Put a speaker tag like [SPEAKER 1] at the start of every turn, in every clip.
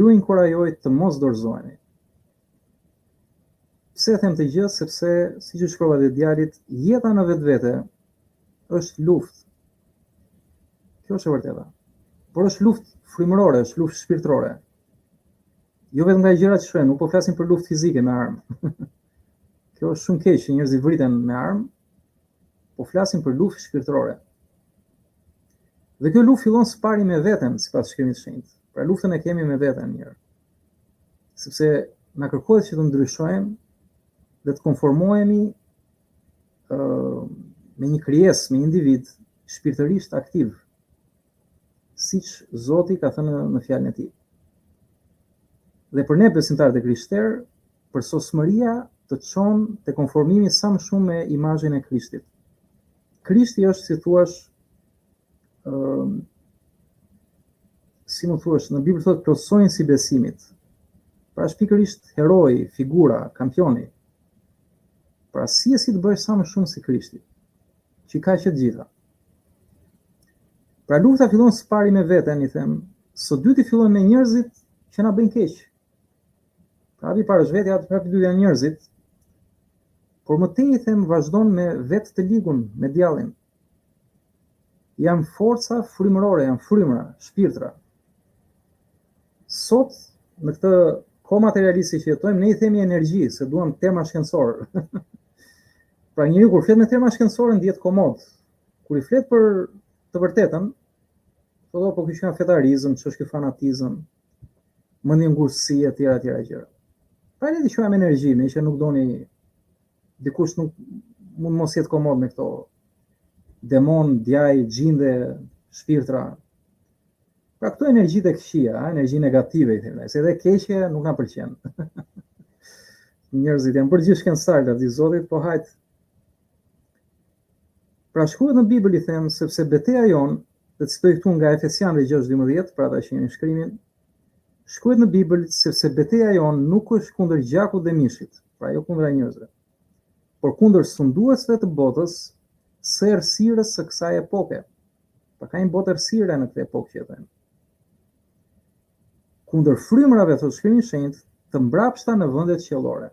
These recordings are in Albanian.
[SPEAKER 1] ju inkurajoj të mos dorëzoheni. Pse them të gjë? Sepse, siç u shkrova dhe djalit, jeta në vetvete është luftë. Kjo është e vërteta. Por është luftë frymërore, është luftë shpirtërore. Jo vetëm nga gjërat që shohim, nuk po flasim për luftë fizike me armë. Kjo është shumë keq që njerëzit vriten me armë, po flasim për luftë shpirtërore. Dhe kjo luftë fillon së pari me veten, sipas shkrimit të shenjtë. Pra luftën e kemi me veten mirë. Sepse na kërkohet që të ndryshojmë dhe të konformohemi me një krijesë, me një individ shpirtërisht aktiv, siç Zoti ka thënë në fjalën e tij. Dhe për ne besimtarët e Krishterë, përsosmëria të çon te konformimi sa më shumë me imazhin e Krishtit. Krishti është, si thuaç, si më thuaç, në Bibël thotë plotësojnë si besimit. Pra është pikërisht heroi, figura, kampioni. Pra si të bësh sa më shumë si Krishti, që ka që të gjitha. Pra lufta fillon së pari me veten, i them, së dyti fillon me njerëzit që na bëjnë keq. Pra hapi parë është vetja, hapi dytja njerëzit, por më tej, i them, vazhdon me vetë të ligun, me djallin. Jam forca frymërore, jam frymëra, shpirtra. Sot, në këtë kohë materialiste që jetojmë, ne i themi energji, se duam terma shkencor. Pra njeriu kur flet me terma shkencore ndihet komod. Kur i flet për të vërtetën, thotë po ky është fetarizëm, ç'është ky fanatizëm, mendje ngurësi e tjera gjëra. Pra ne di quajmë energji, me që nuk doni, dikush nuk mund mos jetë komod me këto demon, djaj, gjinde, shpirtra. Pra këto energji të këqija, energji negative, i thënë, se edhe keqja nuk na pëlqen. Njerëzit janë për gjithë shkencëtarë, di Zotit, po hajt. Pra shkruhet në Bibël, i them, sepse betejë jon, dhe citoj këtu nga Efesianëve 6:12, pra ata që jeni shkrimin, shkruhet në Bibël sepse betejë jon nuk është kundër gjakut dhe mishit, pra jo kundër njerëzve, por kundër sunduesve të botës, së errësirës së kësaj epoke. Pra ka një botë errësire në këtë epokë që jetojmë. Kundër frymërave, thotë shkrimi i shenjtë, të mbrapshta në vendet qiellore.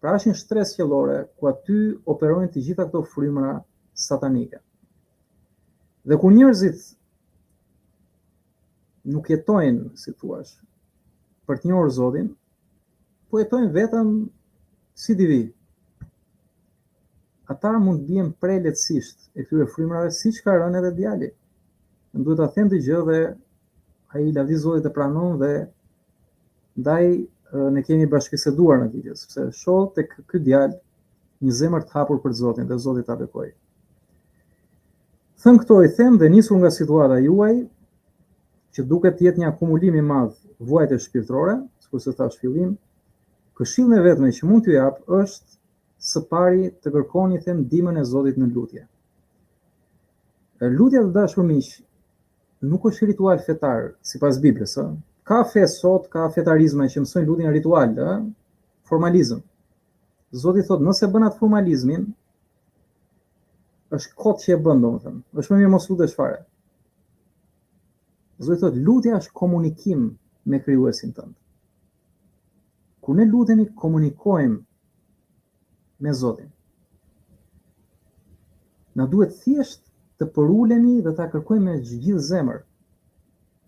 [SPEAKER 1] Pra është një shtresë qiellore ku aty operojnë të gjitha këto frymëra satanike. Dhe kur njerëzit nuk jetojnë, si thua, për të njohur Zotin, po jetojnë vetëm si divi. Ata mund të bien prej lehtësisht e këtyre frymërave, siç ka rënë edhe djali. Ne duhet ta them të gjë dhe ai lavdi Zotit e pranon dhe ndaj ne kemi bashkëbiseduar në video, sepse shoh tek ky djalë një zemër të hapur për Zotin dhe Zoti ta bekoj. Thëm këto, i them, dhe nisur nga situata juaj, që duket të jetë një akumulim i madh vuajtje shpirtërore, sikurse thash fillim, këshillën e vetme që mund t'ju jap është së pari të kërkoni, them, ndihmën e Zotit në lutje. Lutja, të dashur miq, nuk është ritual fetar sipas Biblës, ë. Ka fe sot, ka fetarizme që mësojnë lutjen ritual, ë, formalizëm. Zoti thotë, nëse bën atë formalizmin, është kot që e bën, domethënë. Është më mirë mos lutesh fare. Zoti thotë, lutja është komunikim me krijuesin tënd. Kur ne lutemi, komunikojmë me Zotin. Na duhet thjesht të përulemi dhe ta kërkojmë me gjithë zemër.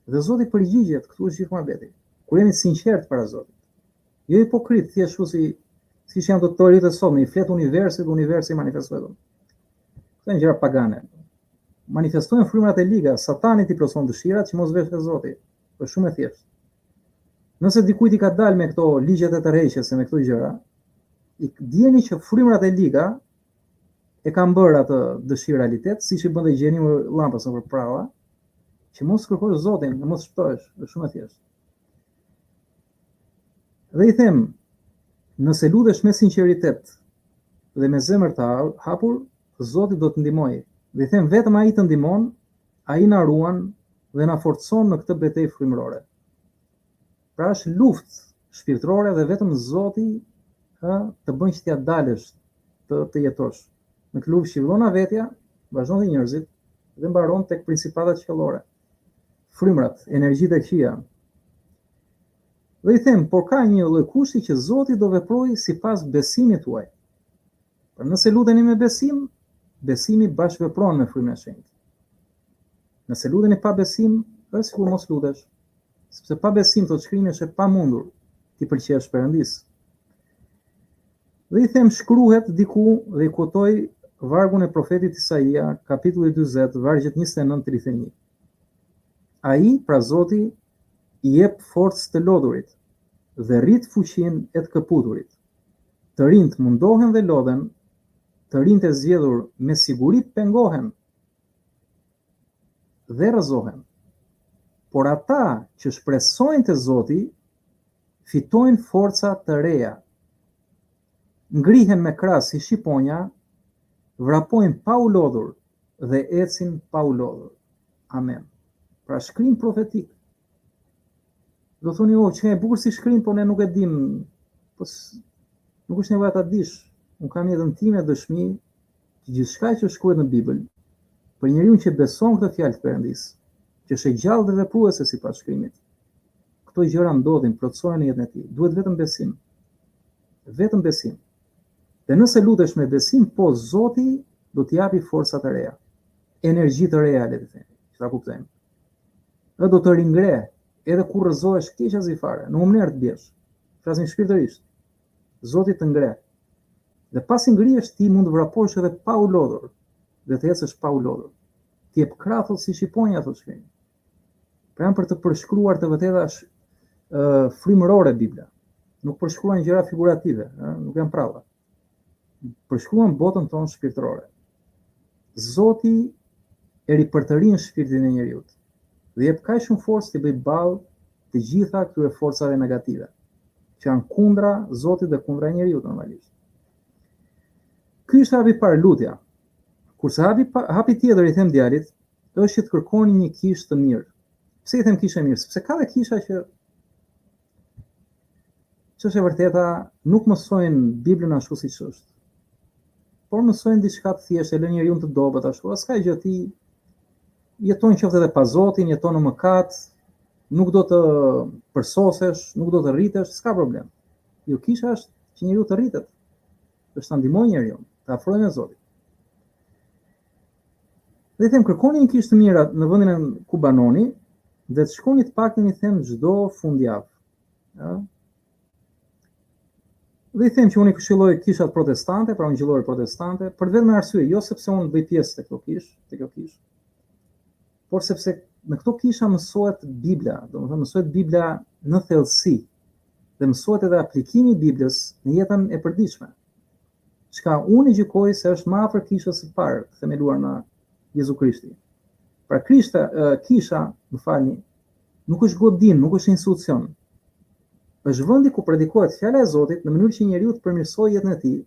[SPEAKER 1] Dhe Zoti përgjigjet, këtu është gjithë muhabeti. Kur jemi sinqert para Zotit. Jo hipokrit, thjesht si janë të teoritë e sotme, i flet universit manifestohet. Këto janë gjëra pagane. Manifestojnë frymërat e liga, Satani i plotson dëshirat që mos vesh e Zoti. Është shumë e thjeshtë. Nëse dikujt i ka dalë me këto ligjet e tërheqjes me këto gjëra, i dijeni që frymërat e liga e kanë bërë atë dëshirë realitet, siç i bën dhe gjeni llampës nëpër prava, që mos kërkosh Zotin, mos shtohesh, është shumë e thjeshtë. Dhe i them, nëse lutesh me sinqeritet dhe me zemër të hapur, Zoti do të ndihmojë. Dhe i them, vetëm ai të ndihmon, ai na ruan dhe na forcon në këtë betejë frymërore. Pra është luftë shpirtërore dhe vetëm Zoti të bën që t'ja dalësh, të jetosh. Në këtë luftë që fillon nga vetja, vazhdon dhe njerëzit dhe mbaron tek principatat qiellore. Frymrat, energjitë e këqija. Dhe I them, por ka një lloj kushti që Zoti do veprojë sipas besimit tuaj. Por nëse luteni me besim, besimi bashkëvepron me frymën e shenjtë. Nëse luteni pa besim, është sikur mos lutesh. Sepse pa besim, thotë shkrimi, është e pamundur ti pëlqesh Perëndis. Dhe I them, shkruhet diku dhe I kotoj vargun e profetit Isaia, kapitulli 40, vargjet 29-31. Ai, pra Zoti, I jep forcë të lodhurit dhe rrit fuqinë e të këputurit. Të rinjt mundohen dhe lodhen, të rinjt e zgjedhur me siguri pengohen dhe rrëzohen. Por ata që shpresojnë te Zoti fitojnë forca të reja. Ngrihen me krah si shqiponja, vrapojnë pa u lodhur dhe ecin pa u lodhur. Amen. Pra shkrim profetik. Do thoni, që e bukur si shkrim, por ne nuk e dim. Nuk është nevojë ta dish. Unë kam jetën time dëshmi që gjithçka që shkruhet në Bibël, për njeriu që beson këtë fjalë të Perëndis, që është e gjallë dhe vepruese sipas shkrimit, këto gjëra ndodhin, plotësohen në jetën e tij. Duhet vetëm besim. Vetëm besim. Dhe nëse lutesh me besim, po Zoti do t'i japi forca të reja, energji të reja, le të themi, që ta kuptojmë. Dhe do të ringre, edhe kur rrëzohesh keq as I fare, në mënyrë të bjesh. Flasim shpirtërisht. Zoti të ngre. Dhe pasi ngrihesh, ti mund të vraposh edhe pa u lodhur, dhe të ecësh pa u lodhur. Ti jep krah si shqiponja, thotë shkrimi. Pra janë për të përshkruar të vërteta frymërore Bibla. Nuk përshkruan gjëra figurative, nuk janë prava. Përshkruan botën tonë shpirtërore. Zoti e ripërtërin shpirtin e njeriut dhe jep kaq shumë forcë të bëj ballë të gjitha këtyre forcave negative, që janë kundra Zotit dhe kundra njeriut normalisht. Ky është hapi parë, lutja. Kurse hapi tjetër, I them djalit, është që të kërkoni një kishë të mirë. Pse I them kishë e mirë? Sepse ka dhe kisha që është e vërteta, nuk mësojnë Biblën ashtu siç është, por mësojnë diçka të thjeshtë, e lënë njeriu të dobët ashtu. S'ka gjë, ti jeton qoftë edhe pa Zotin, jeton në mëkat, nuk do të përsosesh, nuk do të rritesh, s'ka problem. Jo, kisha është që njeriu të rritet, është ta ndihmojë njeriu, të afrohet me Zotin. Dhe I them, kërkoni një kishë të mirë në vendin ku banoni, dhe të shkoni të paktën, I them, çdo fundjavë. Ja? Dhe I them që unë I këshilloj kishat protestante, pra ungjillore protestante, për vetëm arsye, jo sepse unë bëj pjesë te kjo kishë, por sepse në këto kisha mësohet Bibla, domethënë mësohet Bibla në thellësi, dhe mësohet edhe aplikimi I Biblës në jetën e përditshme. Çka unë gjykoj se është më afër kishës së parë, themeluar në Jezu Krishti. Pra kisha, më falni, nuk është godin, nuk është institucion. Është vendi ku predikohet fjala e Zotit në mënyrë që njeriu të përmirësojë jetën e tij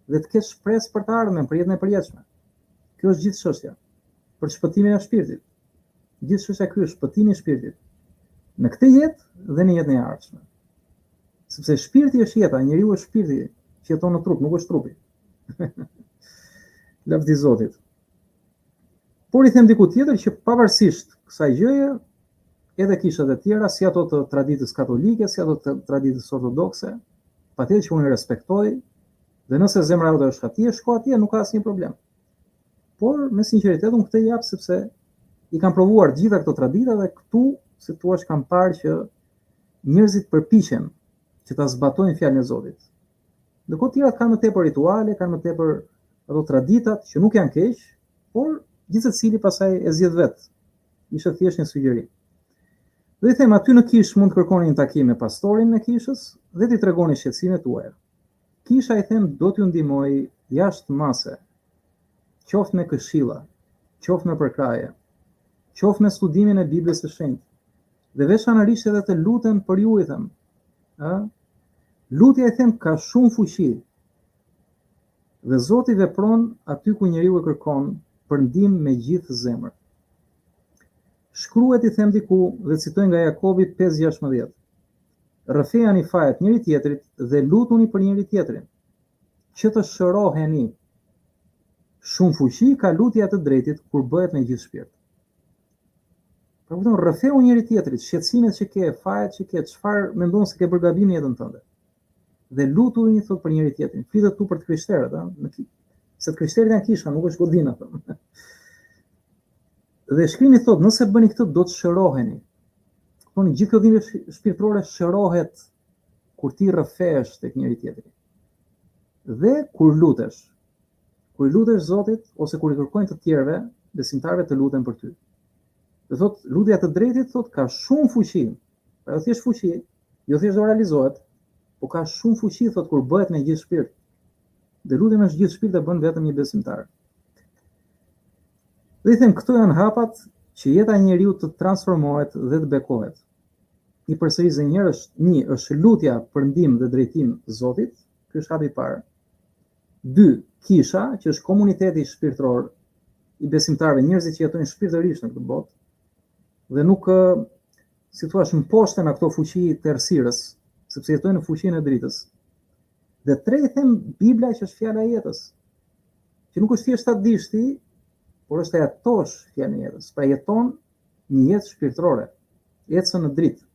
[SPEAKER 1] dhe të ketë shpresë për të ardhmen, për jetën e përjetshme. Kjo është gjithë çështja. Për shpëtimin e shpirtit. Gjithë çështja ky është shpëtimi I shpirtit. Në këtë jetë dhe në jetën e ardhshme. Sepse shpirti është jeta, njeriu është shpirti që jeton në trup, nuk është trupi. Lavdi Zotit. Por I them diku tjetër që pavarësisht kësaj gjëje, edhe kishat e tjera, si ato të traditës katolike, si ato të traditës ortodokse, patjetër që unë I respektoj, dhe nëse zemra jote është atje, shko atje, nuk ka asnjë problem. Por me sinqeritet unë këtë jap sepse I kam provuar gjitha këto tradita dhe këtu, si thua, kam parë që njerëzit përpiqen që ta zbatojnë fjalën e Zotit. Ndërkohë tjerat kanë më tepër rituale, kanë më tepër ato traditat që nuk janë keq, por gjithsecili pasaj e zgjedh vet. Ishte thjesht një sugjeri. Dhe I them, aty në kishë mund të kërkoni një takim me pastorin në kishës dhe t'i tregoni shqetësimet tuaja. Kisha, I them, do t'ju ndihmoj jashtë mase, qoftë me këshilla, qoftë me përkraje, qoftë me studimin e Biblës së Shenjtë. Dhe veçanërisht edhe të lutem për ju, I them. Lutja, I them, ka shumë fuqi. Dhe Zoti vepron aty ku njeriu e kërkon për ndihmë me gjithë zemër. Shkruhet, I them diku, dhe citoj nga Jakobi 5:16. Rrëfejani fajet njëri tjetrit dhe lutuni për njëri tjetrin, që të shëroheni. Shumë fuqi ka lutja e të drejtit kur bëhet me gjithë shpirt. Pra kupton, rrëfeu njëri tjetrit, shqetësimet që ke, fajet që ke, çfarë mendon se ke bërë gabim në jetën tënde. Dhe lutu një thot për njëri tjetrin. Flitet tu për të krishterët, se të krishterët janë kisha, nuk është godina. Dhe shkrimi thot, nëse bëni këtë do të shëroheni. Kuptoni, gjithë kjo dhimbje shpirtërore shërohet kur ti rrëfehesh tek njëri tjetri. Dhe kur lutesh Zotit ose kur i kërkojnë të tjerëve, besimtarëve të luten për ty. Dhe thot, lutja të drejtit thot ka shumë fuqi. Pra jo thjesht fuqi, jo thjesht do realizohet, po ka shumë fuqi thot kur bëhet me gjithë shpirt. Dhe lutja me gjithë shpirt e bën vetëm një besimtar. Dhe i them, këto janë hapat që jeta e njeriu të transformohet dhe të bekohet. I përsërisë një është lutja për ndihmë dhe drejtim të Zotit, ky është hapi i parë. 2, kisha, që është komuniteti shpirtëror i besimtarëve, njerëzit që jetojnë shpirtërisht në këtë botë dhe nuk si thua mposhten nga këto fuqi të errësirës, sepse jetojnë në fuqinë e dritës. Dhe 3, i them, Bibla që është fjala e jetës, që nuk është thjesht ta dish ti, por është e jetosh fjalën e jetës. Pra jeton një jetë shpirtërore, jetën në dritë.